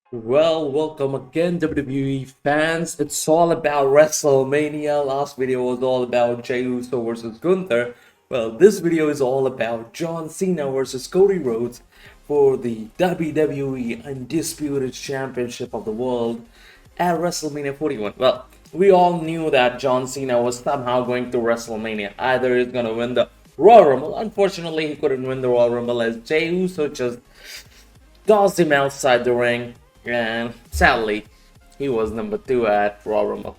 Well, welcome again, WWE fans. It's all about WrestleMania. Last video was all about Jey Uso versus Gunther. Well, this video is all about John Cena versus Cody Rhodes for the WWE Undisputed Championship of the World at WrestleMania 41. Well, we all knew that John Cena was somehow going to WrestleMania. Either he's going to win the Royal Rumble. Unfortunately, he couldn't win the Royal Rumble as Jey Uso just tossed him outside the ring, and sadly, he was number 2 at Royal Rumble.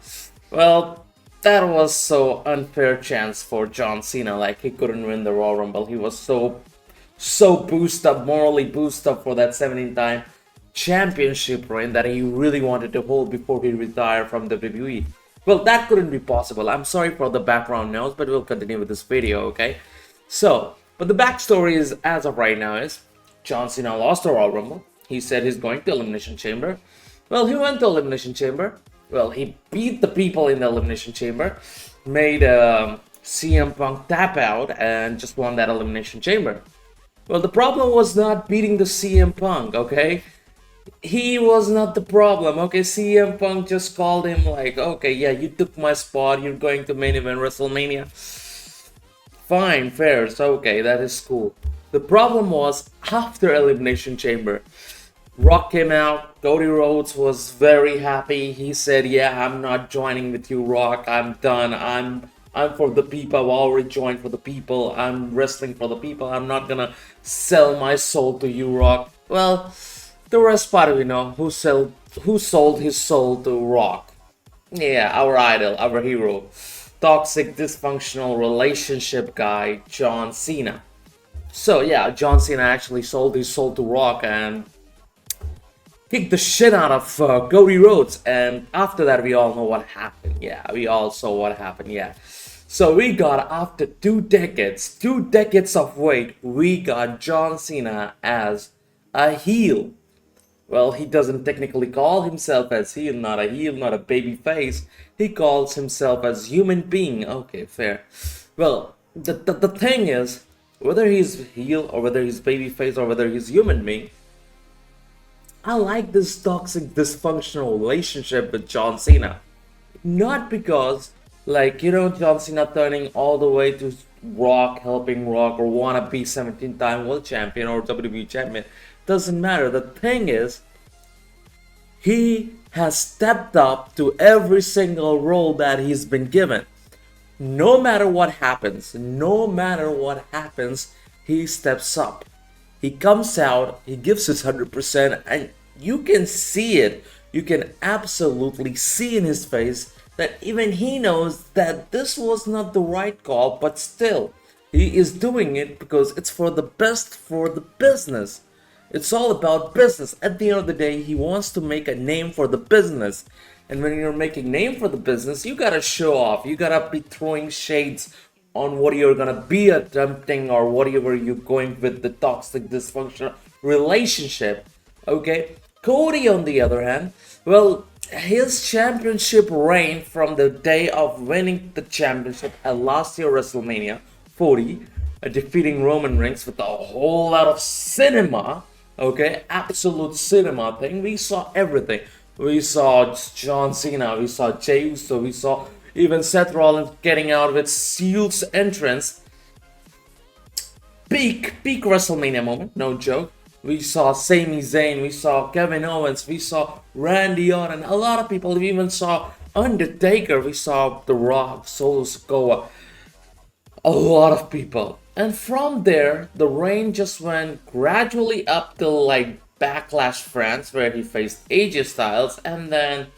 Well, that was so unfair chance for John Cena. Like, he couldn't win the Royal Rumble. He was so boosted up, morally boosted up for that 17-time championship reign that he really wanted to hold before he retired from WWE. Well, that couldn't be possible. I'm sorry for the background noise, but we'll continue with this video, okay? But the backstory is, as of right now, is John Cena lost the Royal Rumble. He said he's going to Elimination Chamber. Well, he went to Elimination Chamber. Well, he beat the people in the Elimination Chamber, made CM Punk tap out, and just won that Elimination Chamber. Well, the problem was not beating the CM Punk, okay? He was not the problem, okay? CM Punk just called him like, okay, yeah, you took my spot, you're going to main event WrestleMania. Fine, fair, it's okay, that is cool. The problem was after Elimination Chamber. Rock came out, Cody Rhodes was very happy. He said, yeah, I'm not joining with you, Rock. I'm done. I'm for the people. I've already joined for the people. I'm wrestling for the people. I'm not gonna sell my soul to you, Rock. Well, the rest part we know who sold his soul to Rock. Yeah, our idol, our hero. Toxic, dysfunctional relationship guy, John Cena. So yeah, John Cena actually sold his soul to Rock and kicked the shit out of Cody Rhodes. And after that, we all know what happened. Yeah, we all saw what happened. Yeah. So we got, after 2 decades of wait, we got John Cena as a heel. Well, he doesn't technically call himself as heel, not a baby face. He calls himself as human being. Okay, fair. Well, the thing is, whether he's heel or whether he's baby face or whether he's human being, I like this toxic, dysfunctional relationship with John Cena. Not because, like, John Cena turning all the way to Rock, helping Rock, or wanna be 17-time world champion or WWE champion. Doesn't matter. The thing is, he has stepped up to every single role that he's been given. No matter what happens, he steps up. He comes out, he gives his 100%, and you can see it. You can absolutely see in his face that even he knows that this was not the right call, but still, he is doing it because it's for the best for the business. It's all about business. At the end of the day, he wants to make a name for the business. And when you're making name for the business, you gotta show off. You gotta be throwing shades on what you're gonna be attempting or whatever you're going with the toxic, dysfunctional relationship. Okay? Cody, on the other hand, well, his championship reign from the day of winning the championship at last year WrestleMania 40, defeating Roman Reigns with a whole lot of cinema. Okay, absolute cinema thing. We saw everything. We saw John Cena, we saw Jey Uso, we saw even Seth Rollins getting out with Seal's entrance. Peak WrestleMania moment, no joke. We saw Sami Zayn, we saw Kevin Owens, we saw Randy Orton, a lot of people. We even saw Undertaker, we saw The Rock, Solo Sikoa, a lot of people. And from there, the reign just went gradually up till like Backlash France, where he faced AJ Styles, and then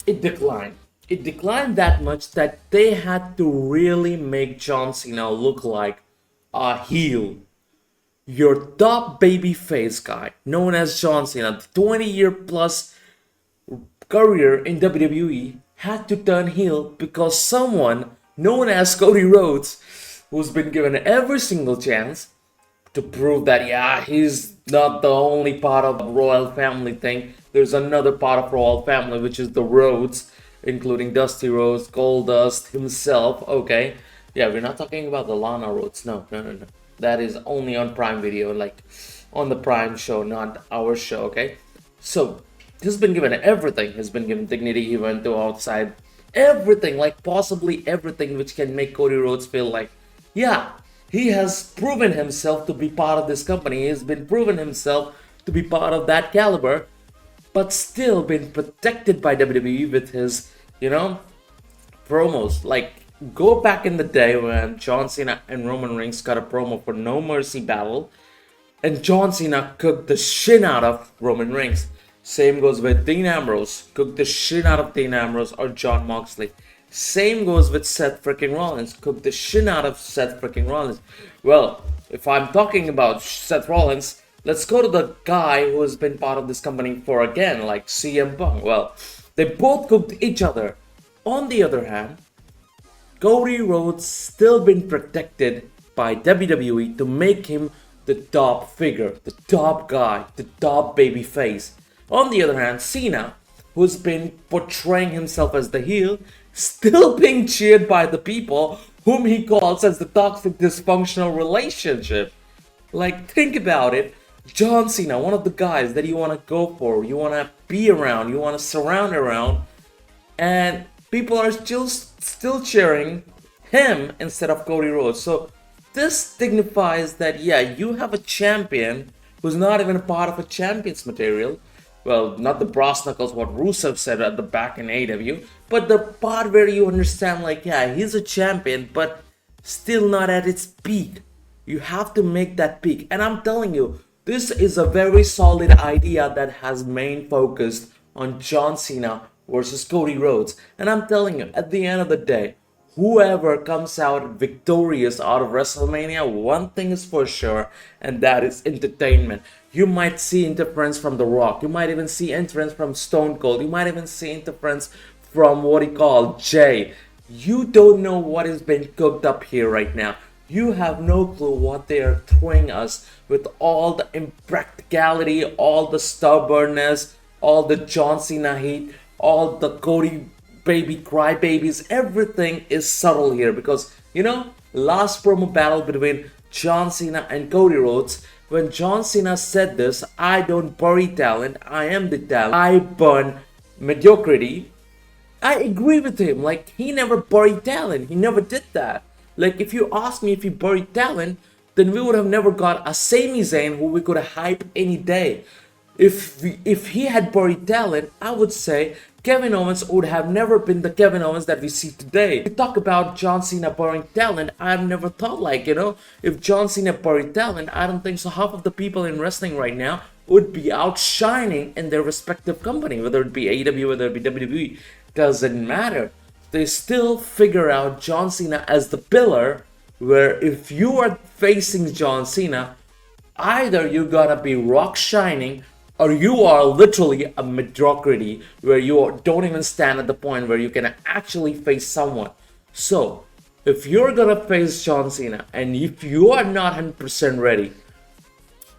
it declined. It declined that much that they had to really make John Cena look like a heel. Your top babyface guy, known as John Cena, 20-year plus career in WWE, had to turn heel because someone known as Cody Rhodes, who's been given every single chance to prove that, yeah, he's not the only part of the royal family thing. There's another part of royal family, which is the Rhodes, including Dusty Rhodes, Goldust himself. Okay, yeah, we're not talking about the Lana Rhodes. No. That is only on Prime Video, like on the Prime show, not our show. Okay, So he's been given everything. He's been given dignity. He went to outside everything, like possibly everything, which can make Cody Rhodes feel like, yeah, he has proven himself to be part of this company. He has been proven himself to be part of that caliber, but still been protected by WWE with his, promos. Like, go back in the day when John Cena and Roman Reigns got a promo for No Mercy Battle, and John Cena cooked the shit out of Roman Reigns. Same goes with Dean Ambrose, cooked the shit out of Dean Ambrose or Jon Moxley. Same goes with Seth freaking Rollins, cooked the shit out of Seth freaking Rollins. Well, if I'm talking about Seth Rollins, let's go to the guy who has been part of this company for again, like CM Punk. Well, they both cooked each other. On the other hand, Cody Rhodes still been protected by WWE to make him the top figure, the top guy, the top baby face. On the other hand, Cena, who's been portraying himself as the heel, still being cheered by the people whom he calls as the toxic dysfunctional relationship. Like, think about it. John Cena, one of the guys that you want to go for, you want to be around, you want to surround around, and people are still cheering him instead of Cody Rhodes. So this signifies that, yeah, you have a champion who's not even a part of a champion's material. Well, not the brass knuckles, what Rusev said at the back in AEW, but the part where you understand, like, yeah, he's a champion, but still not at its peak. You have to make that peak. And I'm telling you, this is a very solid idea that has main focused on John Cena versus Cody Rhodes. And I'm telling you, at the end of the day, whoever comes out victorious out of WrestleMania, one thing is for sure, and that is entertainment. You might see interference from The Rock. You might even see interference from Stone Cold. You might even see interference from what he called Jay. You don't know what is being cooked up here right now. You have no clue what they are throwing us with all the impracticality, all the stubbornness, all the John Cena hate, all the Cody baby crybabies. Everything is subtle here because, last promo battle between John Cena and Cody Rhodes, when John Cena said this, I don't bury talent, I am the talent, I burn mediocrity. I agree with him. Like, he never buried talent. He never did that. Like, if you ask me if he buried talent, then we would have never got a Sami Zayn who we could have hyped any day. If he had buried talent, I would say Kevin Owens would have never been the Kevin Owens that we see today. We talk about John Cena burying talent, I've never thought if John Cena buried talent, I don't think so half of the people in wrestling right now would be outshining in their respective company, whether it be AEW, whether it be WWE, doesn't matter. They still figure out John Cena as the pillar, where if you are facing John Cena, either you gotta be rock shining or you are literally a mediocrity where you don't even stand at the point where you can actually face someone. So, if you're gonna face John Cena and if you are not 100% ready,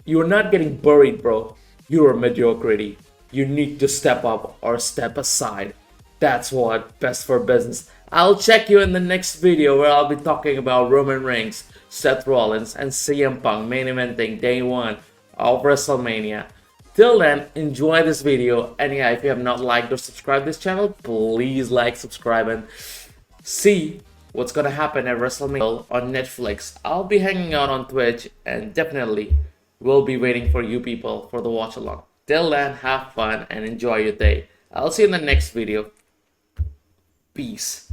you're not getting buried, bro. You're a mediocrity. You need to step up or step aside. That's what best for business. I'll check you in the next video where I'll be talking about Roman Reigns, Seth Rollins, and CM Punk main eventing day 1 of WrestleMania. Till then, enjoy this video, and yeah, if you have not liked or subscribed this channel, please like, subscribe, and see what's gonna happen at WrestleMania on Netflix. I'll be hanging out on Twitch, and definitely will be waiting for you people for the watch along. Till then, have fun and enjoy your day. I'll see you in the next video. Peace.